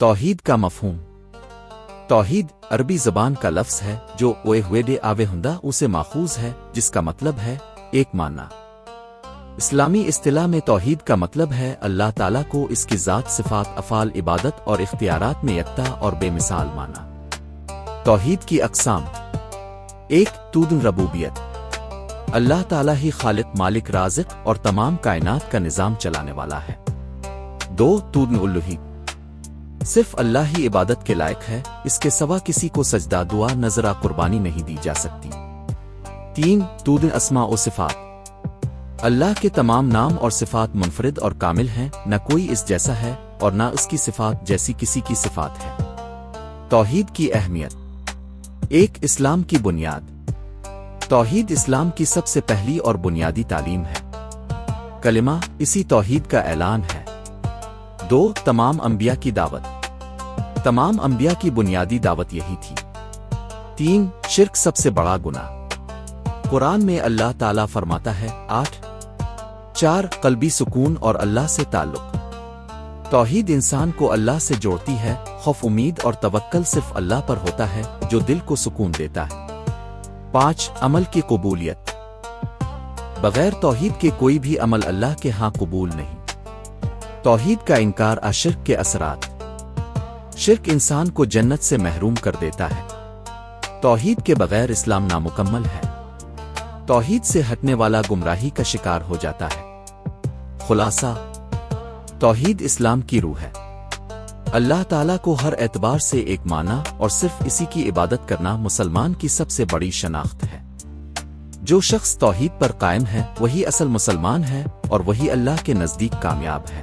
توحید کا مفہوم۔ توحید عربی زبان کا لفظ ہے جو اوئے ہوئے ڈے آوے ہندہ اسے ماخوذ ہے، جس کا مطلب ہے ایک ماننا۔ اسلامی اصطلاح میں توحید کا مطلب ہے اللہ تعالیٰ کو اس کی ذات، صفات، افعال، عبادت اور اختیارات میں یکتا اور بے مثال مانا۔ توحید کی اقسام: 1 توحید ربوبیت، اللہ تعالیٰ ہی خالق، مالک، رازق اور تمام کائنات کا نظام چلانے والا ہے۔ 2 توحید الوہیت، صرف اللہ ہی عبادت کے لائق ہے، اس کے سوا کسی کو سجدہ، دعا، نذرہ، قربانی نہیں دی جا سکتی۔ 3 توحید اسماء و صفات، اللہ کے تمام نام اور صفات منفرد اور کامل ہیں، نہ کوئی اس جیسا ہے اور نہ اس کی صفات جیسی کسی کی صفات ہے۔ توحید کی اہمیت: 1 اسلام کی بنیاد، توحید اسلام کی سب سے پہلی اور بنیادی تعلیم ہے۔ کلمہ اسی توحید کا اعلان ہے۔ 2 تمام انبیاء کی دعوت، تمام انبیاء کی بنیادی دعوت یہی تھی۔ 3 شرک سب سے بڑا گناہ، قرآن میں اللہ تعالیٰ فرماتا ہے 8۔ 4 قلبی سکون اور اللہ سے تعلق، توحید انسان کو اللہ سے جوڑتی ہے، خوف، امید اور توکل صرف اللہ پر ہوتا ہے جو دل کو سکون دیتا ہے۔ 5 عمل کی قبولیت، بغیر توحید کے کوئی بھی عمل اللہ کے ہاں قبول نہیں۔ توحید کا انکار شرک کے اثرات، شرک انسان کو جنت سے محروم کر دیتا ہے۔ توحید کے بغیر اسلام نامکمل ہے، توحید سے ہٹنے والا گمراہی کا شکار ہو جاتا ہے۔ خلاصہ: توحید اسلام کی روح ہے، اللہ تعالیٰ کو ہر اعتبار سے ایک مانا اور صرف اسی کی عبادت کرنا مسلمان کی سب سے بڑی شناخت ہے۔ جو شخص توحید پر قائم ہے وہی اصل مسلمان ہے اور وہی اللہ کے نزدیک کامیاب ہے۔